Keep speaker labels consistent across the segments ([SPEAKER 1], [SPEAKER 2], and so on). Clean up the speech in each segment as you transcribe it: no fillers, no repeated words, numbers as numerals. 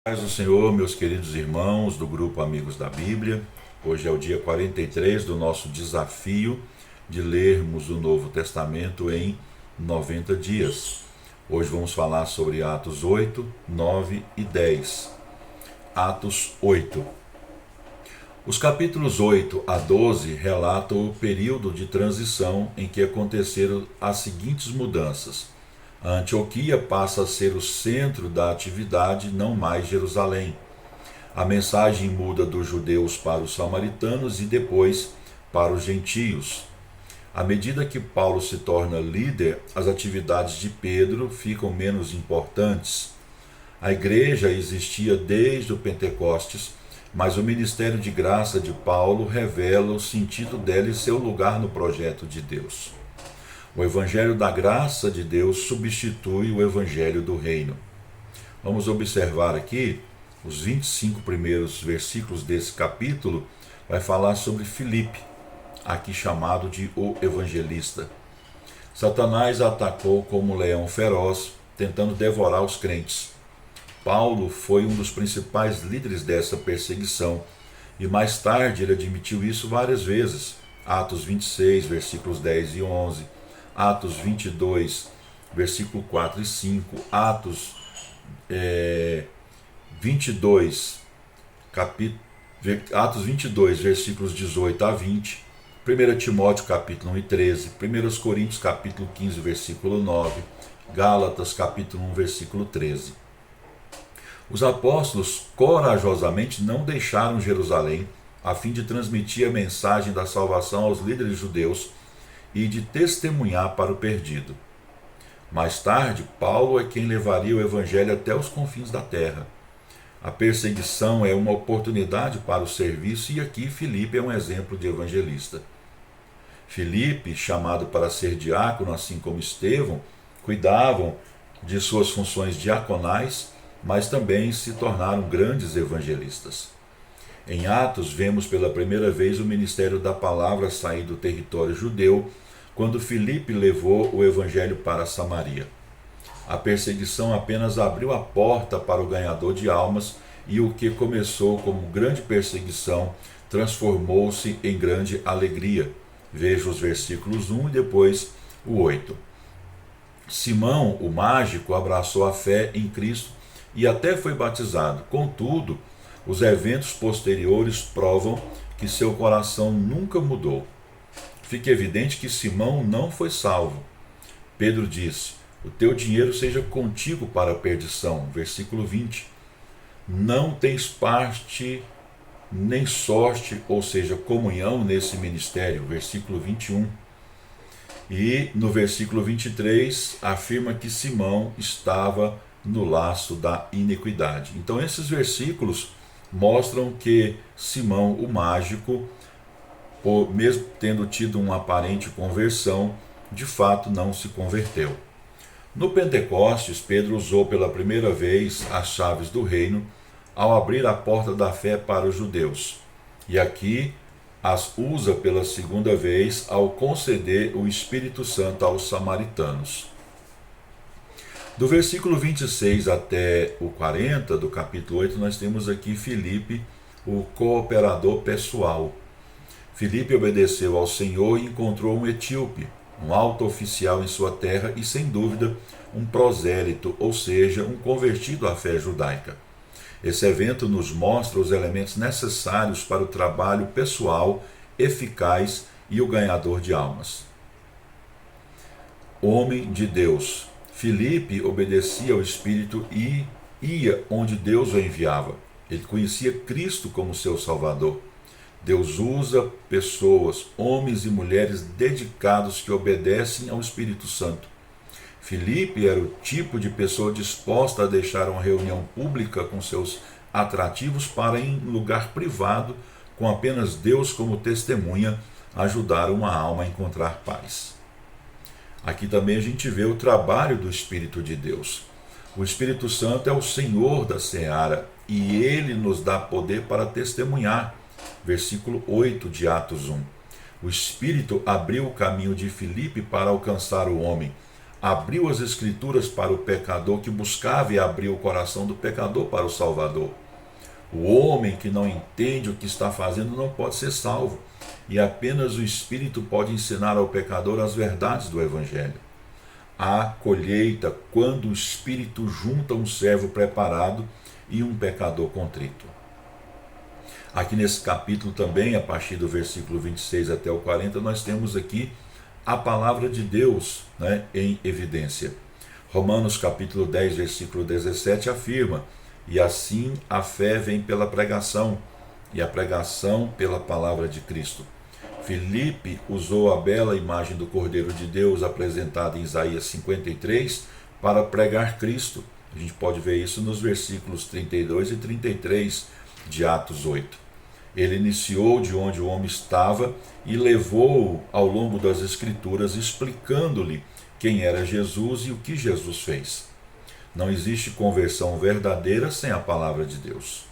[SPEAKER 1] Paz do Senhor, meus queridos irmãos do grupo Amigos da Bíblia. Hoje é o dia 43 do nosso desafio de lermos o Novo Testamento em 90 dias. Hoje vamos falar sobre Atos 8, 9 e 10. Atos 8. Os capítulos 8 a 12 relatam o período de transição em que aconteceram as seguintes mudanças. A Antioquia passa a ser o centro da atividade, não mais Jerusalém. A mensagem muda dos judeus para os samaritanos e depois para os gentios. À medida que Paulo se torna líder, as atividades de Pedro ficam menos importantes. A igreja existia desde o Pentecostes, mas o ministério de graça de Paulo revela o sentido dela e seu lugar no projeto de Deus. O Evangelho da graça de Deus substitui o Evangelho do reino. Vamos observar aqui os 25 primeiros versículos desse capítulo. Vai falar sobre Filipe, aqui chamado de o evangelista. Satanás atacou como um leão feroz, tentando devorar os crentes. Paulo foi um dos principais líderes dessa perseguição e mais tarde ele admitiu isso várias vezes. Atos 26, versículos 10 e 11. Atos 22, versículo 4 e 5, Atos 22, Atos 22, versículos 18 a 20, 1 Timóteo capítulo 1 e 13, 1 Coríntios capítulo 15, versículo 9, Gálatas capítulo 1, versículo 13. Os apóstolos corajosamente não deixaram Jerusalém a fim de transmitir a mensagem da salvação aos líderes judeus e de testemunhar para o perdido. Mais tarde, Paulo é quem levaria o evangelho até os confins da terra. A perseguição é uma oportunidade para o serviço e aqui Filipe é um exemplo de evangelista. Filipe, chamado para ser diácono, assim como Estevão, cuidavam de suas funções diaconais, mas também se tornaram grandes evangelistas. Em Atos, vemos pela primeira vez o ministério da palavra sair do território judeu, quando Filipe levou o evangelho para Samaria. A perseguição apenas abriu a porta para o ganhador de almas e o que começou como grande perseguição transformou-se em grande alegria. Veja os versículos 1 e depois o 8. Simão, o mágico, abraçou a fé em Cristo e até foi batizado. Contudo, os eventos posteriores provam que seu coração nunca mudou. Fica evidente que Simão não foi salvo. Pedro disse: o teu dinheiro seja contigo para a perdição. Versículo 20. Não tens parte nem sorte, ou seja, comunhão nesse ministério. Versículo 21. E no versículo 23 afirma que Simão estava no laço da iniquidade. Então esses versículos mostram que Simão, o mágico, mesmo tendo tido uma aparente conversão, de fato não se converteu. No Pentecostes, Pedro usou pela primeira vez as chaves do reino ao abrir a porta da fé para os judeus. E aqui as usa pela segunda vez ao conceder o Espírito Santo aos samaritanos. Do versículo 26 até o 40 do capítulo 8, nós temos aqui Filipe, o cooperador pessoal. Filipe obedeceu ao Senhor e encontrou um etíope, um alto oficial em sua terra e, sem dúvida, um prosélito, ou seja, um convertido à fé judaica. Esse evento nos mostra os elementos necessários para o trabalho pessoal, eficaz e o ganhador de almas. Homem de Deus. Filipe obedecia ao Espírito e ia onde Deus o enviava. Ele conhecia Cristo como seu Salvador. Deus usa pessoas, homens e mulheres dedicados que obedecem ao Espírito Santo. Filipe era o tipo de pessoa disposta a deixar uma reunião pública com seus atrativos para, em lugar privado, com apenas Deus como testemunha, ajudar uma alma a encontrar paz. Aqui também a gente vê o trabalho do Espírito de Deus. O Espírito Santo é o Senhor da seara e ele nos dá poder para testemunhar. Versículo 8 de Atos 1. O Espírito abriu o caminho de Filipe para alcançar o homem. abriu as Escrituras para o pecador que buscava e abriu o coração do pecador para o Salvador. O homem que não entende o que está fazendo não pode ser salvo, e apenas o Espírito pode ensinar ao pecador as verdades do Evangelho. Há colheita quando o Espírito junta um servo preparado e um pecador contrito. Aqui nesse capítulo também, a partir do versículo 26 até o 40, nós temos aqui a palavra de Deus, né, em evidência. Romanos capítulo 10, versículo 17 afirma: e assim a fé vem pela pregação, e a pregação pela palavra de Cristo. Filipe usou a bela imagem do Cordeiro de Deus apresentada em Isaías 53 para pregar Cristo. A gente pode ver isso nos versículos 32 e 33 de Atos 8. Ele iniciou de onde o homem estava e levou-o ao longo das Escrituras, explicando-lhe quem era Jesus e o que Jesus fez. Não existe conversão verdadeira sem a palavra de Deus.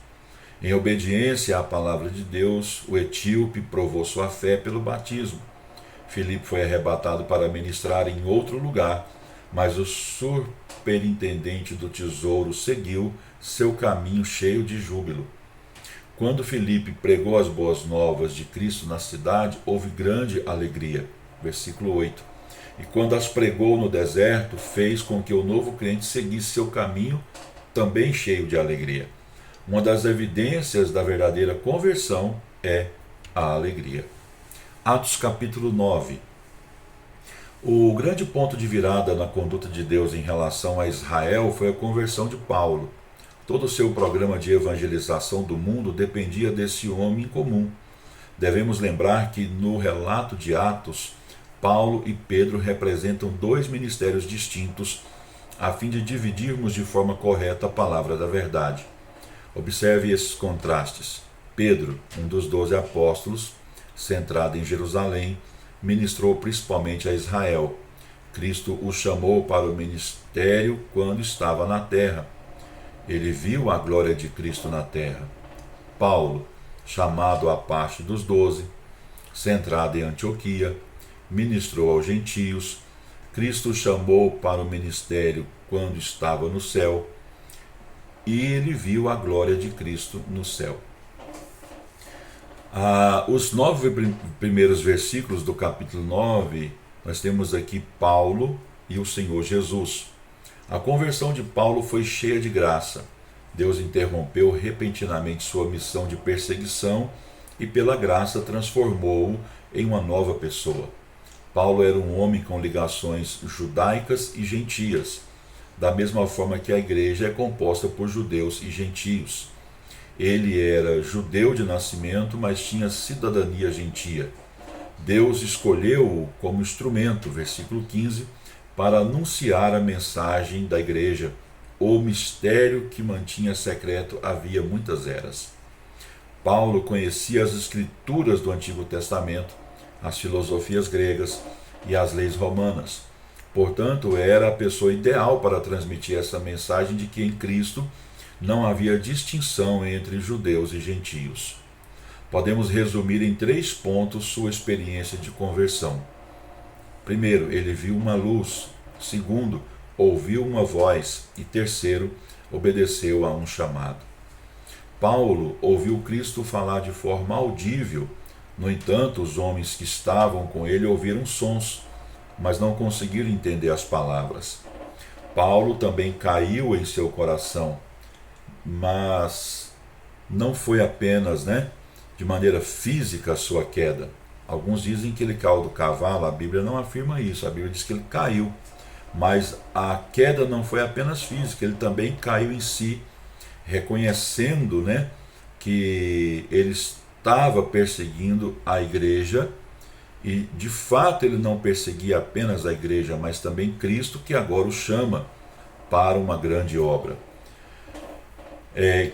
[SPEAKER 1] Em obediência à palavra de Deus, o etíope provou sua fé pelo batismo. Filipe foi arrebatado para ministrar em outro lugar, mas o superintendente do tesouro seguiu seu caminho cheio de júbilo. Quando Filipe pregou as boas novas de Cristo na cidade, houve grande alegria. Versículo 8. E quando as pregou no deserto, fez com que o novo crente seguisse seu caminho, também cheio de alegria. Uma das evidências da verdadeira conversão é a alegria. Atos capítulo 9. O grande ponto de virada na conduta de Deus em relação a Israel foi a conversão de Paulo. Todo o seu programa de evangelização do mundo dependia desse homem comum. Devemos lembrar que no relato de Atos, Paulo e Pedro representam dois ministérios distintos, a fim de dividirmos de forma correta a palavra da verdade. Observe esses contrastes. Pedro, um dos 12 apóstolos, centrado em Jerusalém, ministrou principalmente a Israel. Cristo o chamou para o ministério quando estava na terra. Ele viu a glória de Cristo na terra. Paulo, chamado à parte dos 12, centrado em Antioquia, ministrou aos gentios. Cristo o chamou para o ministério quando estava no céu, e ele viu a glória de Cristo no céu. Os 9 primeiros versículos do capítulo 9, nós temos aqui Paulo e o Senhor Jesus. A conversão de Paulo foi cheia de graça. Deus interrompeu repentinamente sua missão de perseguição e, pela graça, transformou-o em uma nova pessoa. Paulo era um homem com ligações judaicas e gentias, da mesma forma que a igreja é composta por judeus e gentios. Ele era judeu de nascimento, mas tinha cidadania gentia. Deus escolheu-o como instrumento, versículo 15, para anunciar a mensagem da igreja. O mistério que mantinha secreto havia muitas eras. Paulo conhecia as escrituras do Antigo Testamento, as filosofias gregas e as leis romanas. Portanto, era a pessoa ideal para transmitir essa mensagem de que em Cristo não havia distinção entre judeus e gentios. Podemos resumir em 3 pontos sua experiência de conversão. Primeiro, ele viu uma luz. Segundo, ouviu uma voz. E terceiro, obedeceu a um chamado. Paulo ouviu Cristo falar de forma audível. No entanto, os homens que estavam com ele ouviram sons, mas não conseguiram entender as palavras. Paulo também caiu em seu coração, mas não foi apenas, de maneira física a sua queda. Alguns dizem que ele caiu do cavalo, a Bíblia não afirma isso, a Bíblia diz que ele caiu. Mas a queda não foi apenas física, ele também caiu em si, reconhecendo, que ele estava perseguindo a igreja. E de fato ele não perseguia apenas a igreja, mas também Cristo, que agora o chama para uma grande obra.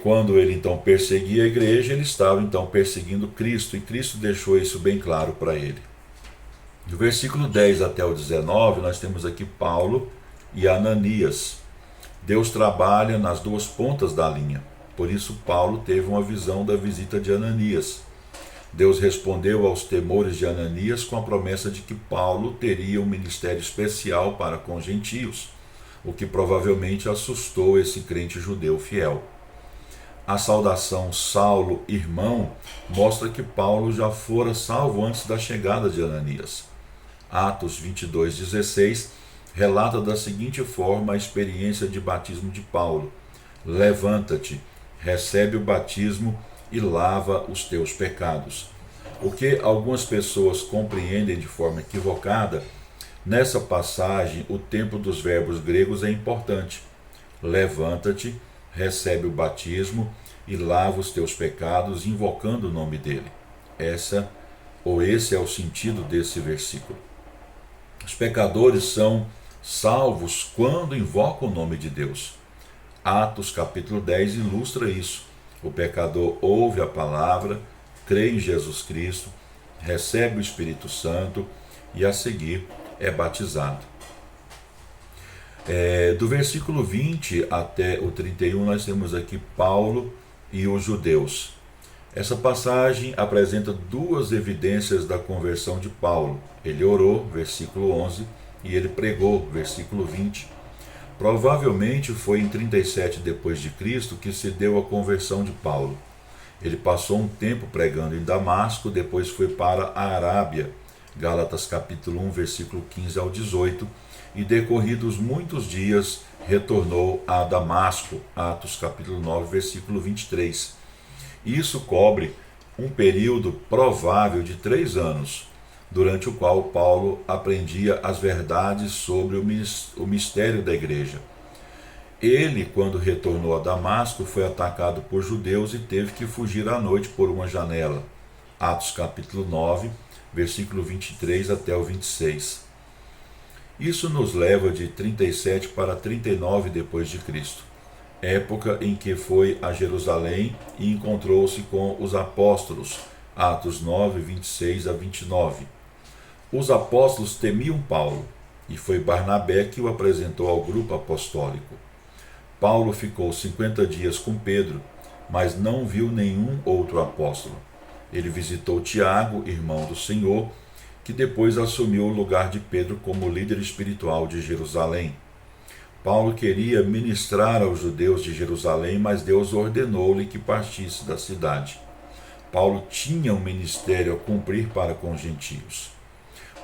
[SPEAKER 1] Quando ele então perseguia a igreja, ele estava então perseguindo Cristo, e Cristo deixou isso bem claro para ele. Do versículo 10 até o 19, nós temos aqui Paulo e Ananias. Deus trabalha nas duas pontas da linha. Por isso Paulo teve uma visão da visita de Ananias. Deus respondeu aos temores de Ananias com a promessa de que Paulo teria um ministério especial para com os gentios, o que provavelmente assustou esse crente judeu fiel. A saudação Saulo, irmão, mostra que Paulo já fora salvo antes da chegada de Ananias. Atos 22:16 relata da seguinte forma a experiência de batismo de Paulo: levanta-te, recebe o batismo e lava os teus pecados. O que algumas pessoas compreendem de forma equivocada, nessa passagem o tempo dos verbos gregos é importante. Levanta-te, recebe o batismo e lava os teus pecados, invocando o nome dele. Esse é o sentido desse versículo. Os pecadores são salvos quando invocam o nome de Deus. Atos capítulo 10 ilustra isso. O pecador ouve a palavra, crê em Jesus Cristo, recebe o Espírito Santo e a seguir é batizado. Do versículo 20 até o 31 nós temos aqui Paulo e os judeus. Essa passagem apresenta duas evidências da conversão de Paulo. Ele orou, versículo 11, e ele pregou, versículo 20. Provavelmente foi em 37 depois de Cristo que se deu a conversão de Paulo. Ele passou um tempo pregando em Damasco, depois foi para a Arábia, Gálatas capítulo 1, versículo 15 ao 18, e decorridos muitos dias retornou a Damasco, Atos capítulo 9, versículo 23. Isso cobre um período provável de 3 anos, durante o qual Paulo aprendia as verdades sobre o mistério da igreja. Ele, quando retornou a Damasco, foi atacado por judeus e teve que fugir à noite por uma janela. Atos capítulo 9, versículo 23 até o 26. Isso nos leva de 37 para 39 depois de Cristo, época em que foi a Jerusalém e encontrou-se com os apóstolos. Atos 9, 26 a 29. Os apóstolos temiam Paulo, e foi Barnabé que o apresentou ao grupo apostólico. Paulo ficou 50 dias com Pedro, mas não viu nenhum outro apóstolo. Ele visitou Tiago, irmão do Senhor, que depois assumiu o lugar de Pedro como líder espiritual de Jerusalém. Paulo queria ministrar aos judeus de Jerusalém, mas Deus ordenou-lhe que partisse da cidade. Paulo tinha um ministério a cumprir para com os gentios.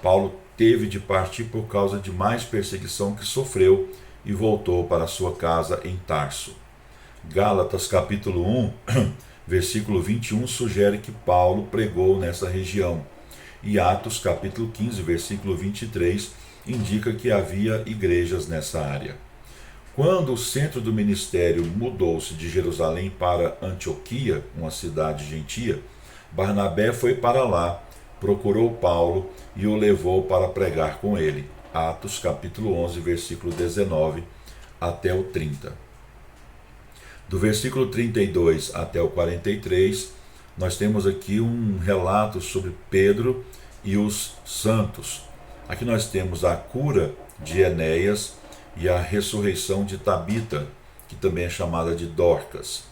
[SPEAKER 1] Paulo teve de partir por causa de mais perseguição que sofreu e voltou para sua casa em Tarso. Gálatas capítulo 1, versículo 21 sugere que Paulo pregou nessa região. E Atos capítulo 15, versículo 23 indica que havia igrejas nessa área. Quando o centro do ministério mudou-se de Jerusalém para Antioquia, uma cidade gentia, Barnabé foi para lá, procurou Paulo e o levou para pregar com ele. Atos capítulo 11, versículo 19 até o 30. Do versículo 32 até o 43, nós temos aqui um relato sobre Pedro e os santos. Aqui nós temos a cura de Enéas e a ressurreição de Tabita, que também é chamada de Dorcas.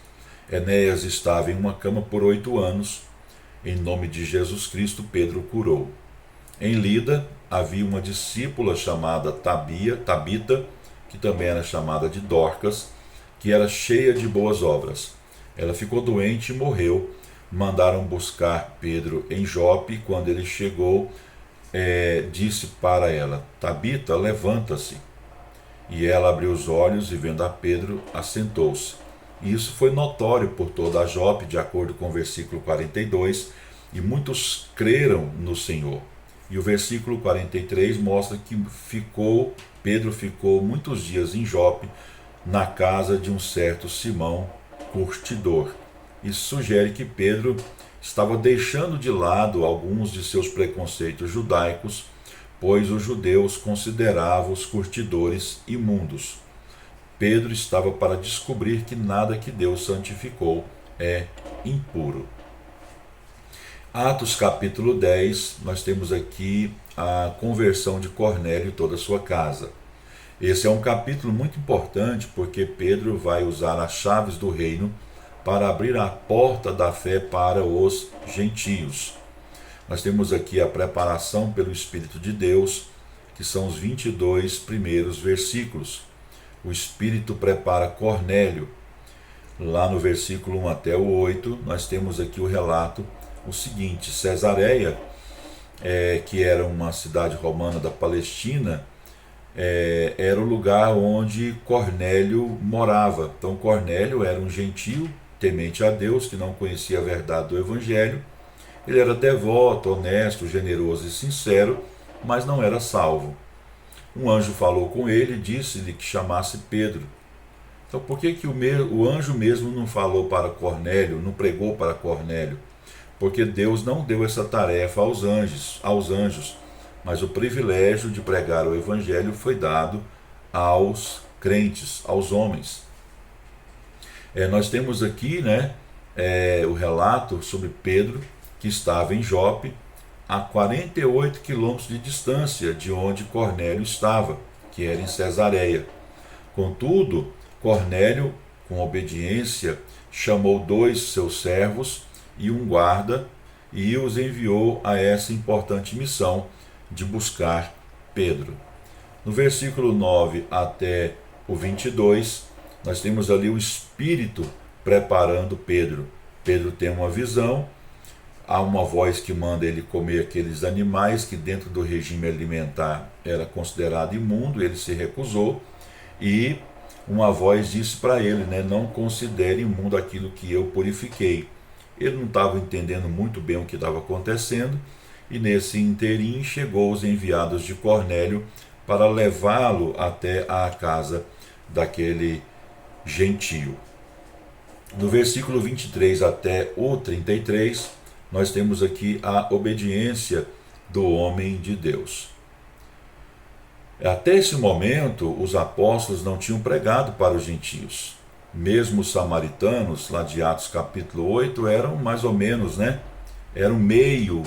[SPEAKER 1] Enéas estava em uma cama por 8 anos. Em nome de Jesus Cristo, Pedro o curou. Em Lida, havia uma discípula chamada Tabita, que também era chamada de Dorcas, que era cheia de boas obras. Ela ficou doente e morreu. Mandaram buscar Pedro em Jope. Quando ele chegou, disse para ela: Tabita, levanta-se. E ela abriu os olhos e, vendo a Pedro, assentou-se. E isso foi notório por toda a Jope, de acordo com o versículo 42, e muitos creram no Senhor. E o versículo 43 mostra que Pedro ficou muitos dias em Jope, na casa de um certo Simão, curtidor. Isso sugere que Pedro estava deixando de lado alguns de seus preconceitos judaicos, pois os judeus consideravam os curtidores imundos. Pedro estava para descobrir que nada que Deus santificou é impuro. Atos capítulo 10, nós temos aqui a conversão de Cornélio e toda a sua casa. Esse é um capítulo muito importante porque Pedro vai usar as chaves do reino para abrir a porta da fé para os gentios. Nós temos aqui a preparação pelo Espírito de Deus, que são os 22 primeiros versículos. O Espírito prepara Cornélio. Lá no versículo 1 até o 8, nós temos aqui o relato, o seguinte: Cesareia, que era uma cidade romana da Palestina, era o lugar onde Cornélio morava. Então Cornélio era um gentio, temente a Deus, que não conhecia a verdade do Evangelho. Ele era devoto, honesto, generoso e sincero, mas não era salvo. Um anjo falou com ele e disse-lhe que chamasse Pedro. Então por que o anjo mesmo não falou para Cornélio, não pregou para Cornélio? Porque Deus não deu essa tarefa aos anjos, mas o privilégio de pregar o Evangelho foi dado aos crentes, aos homens. Nós temos aqui o relato sobre Pedro, que estava em Jope, a 48 quilômetros de distância de onde Cornélio estava, que era em Cesareia. Contudo, Cornélio, com obediência, chamou 2 seus servos e um guarda e os enviou a essa importante missão de buscar Pedro. No versículo 9 até o 22, nós temos ali o Espírito preparando Pedro. Pedro tem uma visão. Há uma voz que manda ele comer aqueles animais que dentro do regime alimentar era considerado imundo, ele se recusou, e uma voz disse para ele, não considere imundo aquilo que eu purifiquei. Ele não estava entendendo muito bem o que estava acontecendo, e nesse interim chegou os enviados de Cornélio para levá-lo até a casa daquele gentio. No versículo 23 até o 33, nós temos aqui a obediência do homem de Deus. Até esse momento, os apóstolos não tinham pregado para os gentios. Mesmo os samaritanos, lá de Atos capítulo 8, eram mais ou menos, eram meio,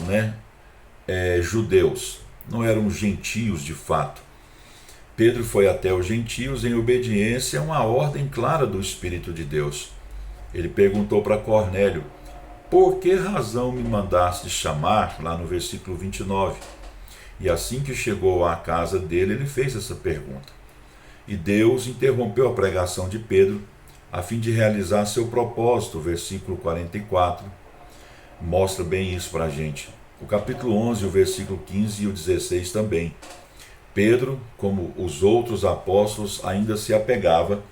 [SPEAKER 1] judeus. Não eram gentios de fato. Pedro foi até os gentios em obediência a uma ordem clara do Espírito de Deus. Ele perguntou para Cornélio: por que razão me mandaste chamar? Lá no versículo 29. E assim que chegou à casa dele, ele fez essa pergunta. E Deus interrompeu a pregação de Pedro, a fim de realizar seu propósito. O versículo 44 mostra bem isso para a gente. O capítulo 11, o versículo 15 e o 16 também. Pedro, como os outros apóstolos, ainda se apegava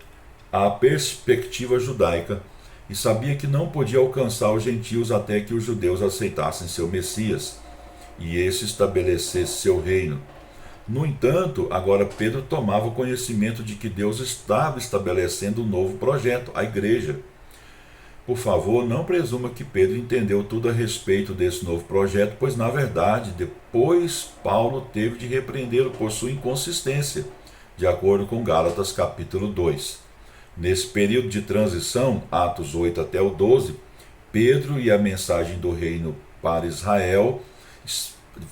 [SPEAKER 1] à perspectiva judaica, e sabia que não podia alcançar os gentios até que os judeus aceitassem seu Messias e esse estabelecesse seu reino. No entanto, agora Pedro tomava conhecimento de que Deus estava estabelecendo um novo projeto, a igreja. Por favor, não presuma que Pedro entendeu tudo a respeito desse novo projeto, pois na verdade, depois Paulo teve de repreendê-lo por sua inconsistência, de acordo com Gálatas capítulo 2. Nesse período de transição, Atos 8 até o 12, Pedro e a mensagem do reino para Israel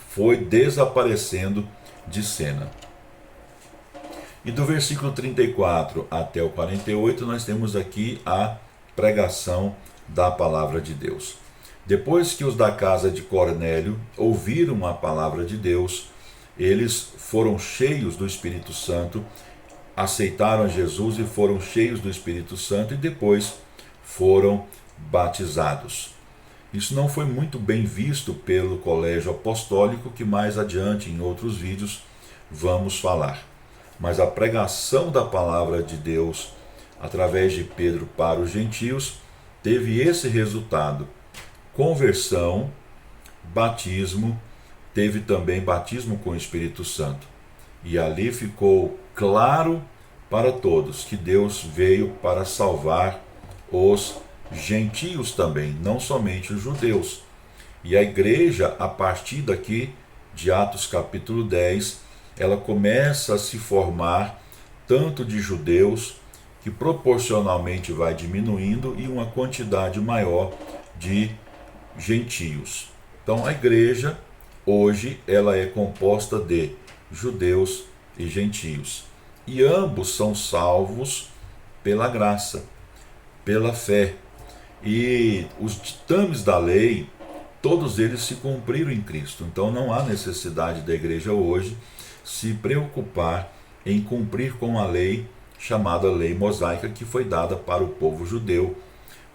[SPEAKER 1] foi desaparecendo de cena. E do versículo 34 até o 48, nós temos aqui a pregação da palavra de Deus. Depois que os da casa de Cornélio ouviram a palavra de Deus, eles foram cheios do Espírito Santo, aceitaram a Jesus e foram cheios do Espírito Santo e depois foram batizados. Isso não foi muito bem visto pelo colégio apostólico, que mais adiante em outros vídeos vamos falar. Mas a pregação da palavra de Deus através de Pedro para os gentios teve esse resultado: conversão, batismo, teve também batismo com o Espírito Santo. E ali ficou claro para todos que Deus veio para salvar os gentios também, não somente os judeus. E a igreja, a partir daqui de Atos capítulo 10, ela começa a se formar tanto de judeus, que proporcionalmente vai diminuindo, e uma quantidade maior de gentios. Então a igreja hoje ela é composta de judeus e gentios, e ambos são salvos pela graça, pela fé. E os ditames da lei, todos eles se cumpriram em Cristo. Então não há necessidade da igreja hoje se preocupar em cumprir com a lei chamada lei mosaica, que foi dada para o povo judeu,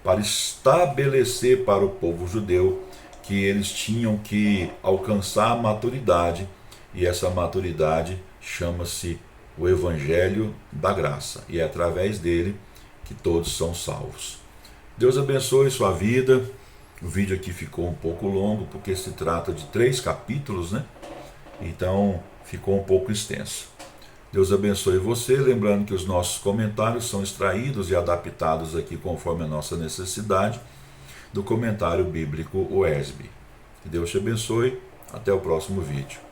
[SPEAKER 1] para estabelecer para o povo judeu que eles tinham que alcançar a maturidade, e essa maturidade chama-se o Evangelho da Graça, e é através dele que todos são salvos. Deus abençoe sua vida. O vídeo aqui ficou um pouco longo, porque se trata de 3 capítulos, né? Então ficou um pouco extenso. Deus abençoe você, lembrando que os nossos comentários são extraídos e adaptados aqui conforme a nossa necessidade do comentário bíblico UESB. Que Deus te abençoe, até o próximo vídeo.